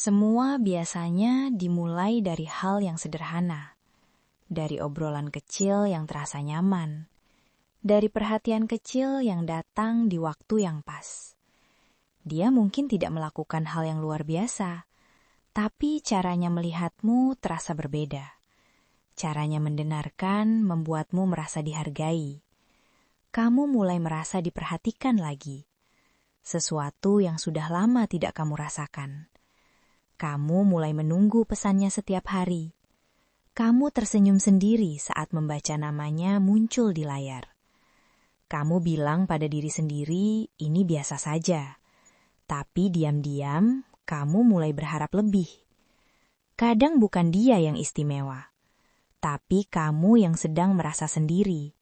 Semua biasanya dimulai dari hal yang sederhana, dari obrolan kecil yang terasa nyaman, dari perhatian kecil yang datang di waktu yang pas. Dia mungkin tidak melakukan hal yang luar biasa, tapi caranya melihatmu terasa berbeda. Caranya mendengarkan membuatmu merasa dihargai. Kamu mulai merasa diperhatikan lagi. Sesuatu yang sudah lama tidak kamu rasakan. Kamu mulai menunggu pesannya setiap hari. Kamu tersenyum sendiri saat membaca namanya muncul di layar. Kamu bilang pada diri sendiri, ini biasa saja. Tapi diam-diam, kamu mulai berharap lebih. Kadang bukan dia yang istimewa, tapi kamu yang sedang merasa sendiri.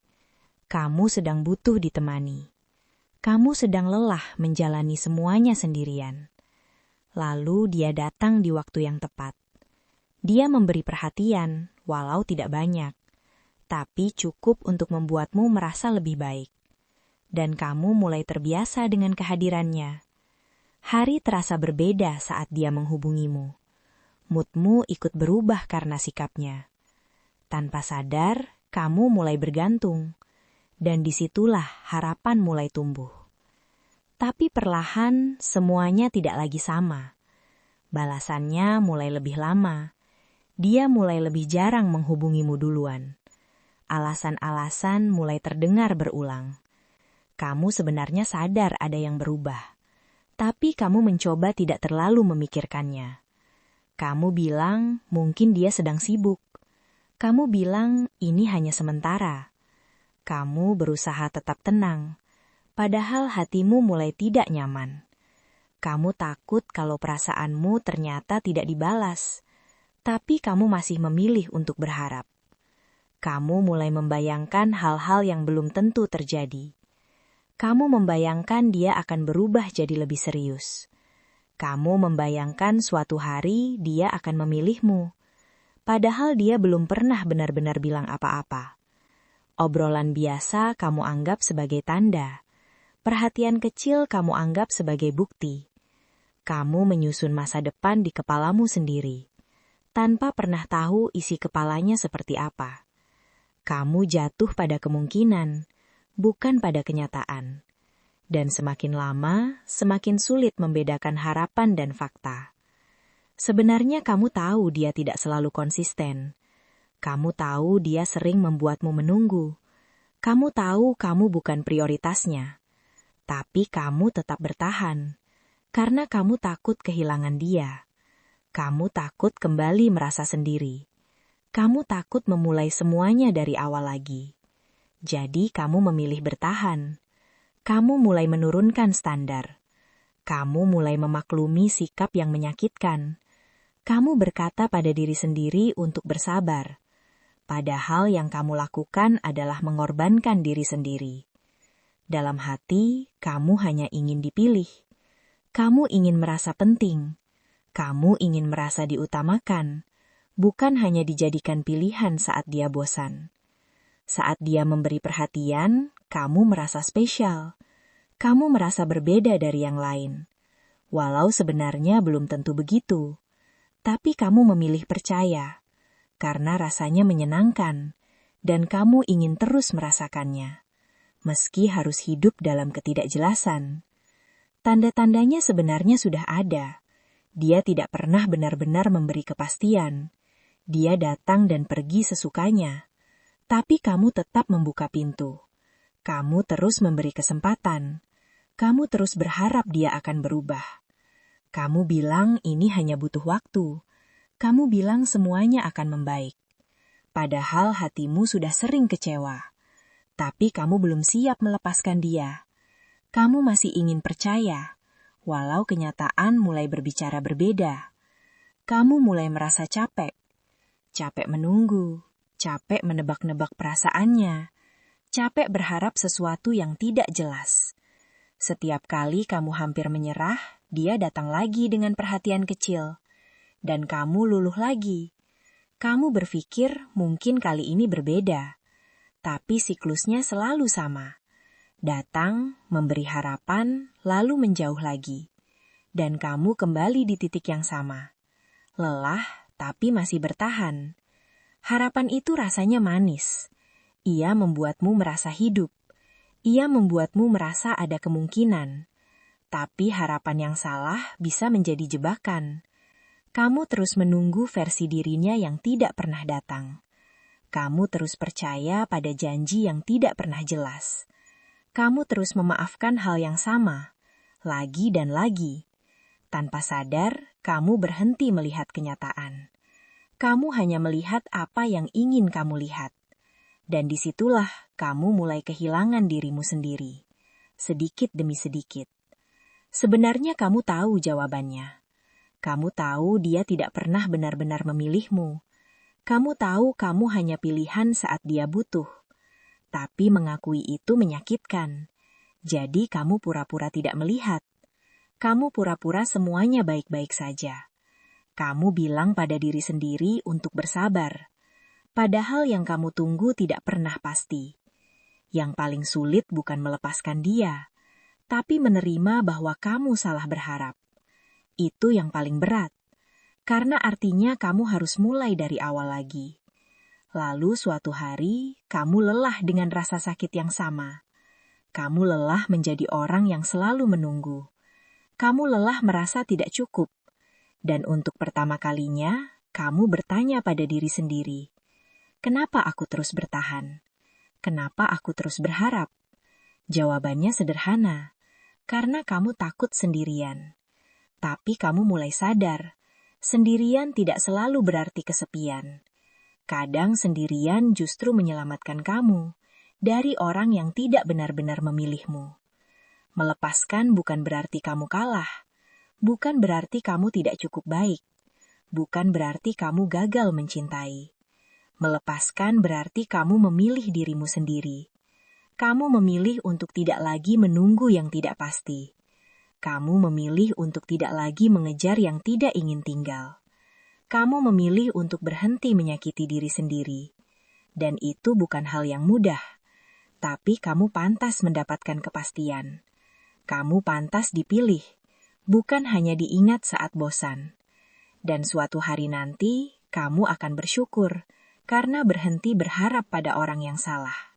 Kamu sedang butuh ditemani. Kamu sedang lelah menjalani semuanya sendirian. Lalu dia datang di waktu yang tepat. Dia memberi perhatian, walau tidak banyak, tapi cukup untuk membuatmu merasa lebih baik. Dan kamu mulai terbiasa dengan kehadirannya. Hari terasa berbeda saat dia menghubungimu. Moodmu ikut berubah karena sikapnya. Tanpa sadar, kamu mulai bergantung. Dan disitulah harapan mulai tumbuh. Tapi perlahan semuanya tidak lagi sama. Balasannya mulai lebih lama. Dia mulai lebih jarang menghubungimu duluan. Alasan-alasan mulai terdengar berulang. Kamu sebenarnya sadar ada yang berubah. Tapi kamu mencoba tidak terlalu memikirkannya. Kamu bilang mungkin dia sedang sibuk. Kamu bilang ini hanya sementara. Kamu berusaha tetap tenang. Padahal hatimu mulai tidak nyaman. Kamu takut kalau perasaanmu ternyata tidak dibalas, tapi kamu masih memilih untuk berharap. Kamu mulai membayangkan hal-hal yang belum tentu terjadi. Kamu membayangkan dia akan berubah jadi lebih serius. Kamu membayangkan suatu hari dia akan memilihmu, padahal dia belum pernah benar-benar bilang apa-apa. Obrolan biasa kamu anggap sebagai tanda. Perhatian kecil kamu anggap sebagai bukti. Kamu menyusun masa depan di kepalamu sendiri, tanpa pernah tahu isi kepalanya seperti apa. Kamu jatuh pada kemungkinan, bukan pada kenyataan. Dan semakin lama, semakin sulit membedakan harapan dan fakta. Sebenarnya kamu tahu dia tidak selalu konsisten. Kamu tahu dia sering membuatmu menunggu. Kamu tahu kamu bukan prioritasnya. Tapi kamu tetap bertahan, karena kamu takut kehilangan dia. Kamu takut kembali merasa sendiri. Kamu takut memulai semuanya dari awal lagi. Jadi kamu memilih bertahan. Kamu mulai menurunkan standar. Kamu mulai memaklumi sikap yang menyakitkan. Kamu berkata pada diri sendiri untuk bersabar. Padahal yang kamu lakukan adalah mengorbankan diri sendiri. Dalam hati, kamu hanya ingin dipilih. Kamu ingin merasa penting. Kamu ingin merasa diutamakan, bukan hanya dijadikan pilihan saat dia bosan. Saat dia memberi perhatian, kamu merasa spesial. Kamu merasa berbeda dari yang lain. Walau sebenarnya belum tentu begitu. Tapi kamu memilih percaya, karena rasanya menyenangkan, dan kamu ingin terus merasakannya. Meski harus hidup dalam ketidakjelasan. Tanda-tandanya sebenarnya sudah ada. Dia tidak pernah benar-benar memberi kepastian. Dia datang dan pergi sesukanya. Tapi kamu tetap membuka pintu. Kamu terus memberi kesempatan. Kamu terus berharap dia akan berubah. Kamu bilang ini hanya butuh waktu. Kamu bilang semuanya akan membaik. Padahal hatimu sudah sering kecewa. Tapi kamu belum siap melepaskan dia. Kamu masih ingin percaya, walau kenyataan mulai berbicara berbeda. Kamu mulai merasa capek. Capek menunggu, capek menebak-nebak perasaannya, capek berharap sesuatu yang tidak jelas. Setiap kali kamu hampir menyerah, dia datang lagi dengan perhatian kecil. Dan kamu luluh lagi. Kamu berpikir mungkin kali ini berbeda. Tapi siklusnya selalu sama. Datang, memberi harapan, lalu menjauh lagi. Dan kamu kembali di titik yang sama. lelah tapi masih bertahan. Harapan itu rasanya manis. Ia membuatmu merasa hidup. Ia membuatmu merasa ada kemungkinan. Tapi harapan yang salah bisa menjadi jebakan. Kamu terus menunggu versi dirinya yang tidak pernah datang. Kamu terus percaya pada janji yang tidak pernah jelas. Kamu terus memaafkan hal yang sama, lagi dan lagi. Tanpa sadar, kamu berhenti melihat kenyataan. Kamu hanya melihat apa yang ingin kamu lihat. Dan disitulah kamu mulai kehilangan dirimu sendiri, sedikit demi sedikit. Sebenarnya kamu tahu jawabannya. Kamu tahu dia tidak pernah benar-benar memilihmu. Kamu tahu kamu hanya pilihan saat dia butuh. Tapi mengakui itu menyakitkan. Jadi kamu pura-pura tidak melihat. Kamu pura-pura semuanya baik-baik saja. Kamu bilang pada diri sendiri untuk bersabar. Padahal yang kamu tunggu tidak pernah pasti. Yang paling sulit bukan melepaskan dia, tapi menerima bahwa kamu salah berharap. Itu yang paling berat, karena artinya kamu harus mulai dari awal lagi. Lalu suatu hari, kamu lelah dengan rasa sakit yang sama. Kamu lelah menjadi orang yang selalu menunggu. Kamu lelah merasa tidak cukup. Dan untuk pertama kalinya, kamu bertanya pada diri sendiri, kenapa aku terus bertahan? Kenapa aku terus berharap? Jawabannya sederhana, karena kamu takut sendirian. Tapi kamu mulai sadar, sendirian tidak selalu berarti kesepian. Kadang sendirian justru menyelamatkan kamu dari orang yang tidak benar-benar memilihmu. Melepaskan bukan berarti kamu kalah, bukan berarti kamu tidak cukup baik, bukan berarti kamu gagal mencintai. Melepaskan berarti kamu memilih dirimu sendiri. Kamu memilih untuk tidak lagi menunggu yang tidak pasti. Kamu memilih untuk tidak lagi mengejar yang tidak ingin tinggal. Kamu memilih untuk berhenti menyakiti diri sendiri. Dan itu bukan hal yang mudah. Tapi kamu pantas mendapatkan kepastian. Kamu pantas dipilih, bukan hanya diingat saat bosan. Dan suatu hari nanti, kamu akan bersyukur karena berhenti berharap pada orang yang salah.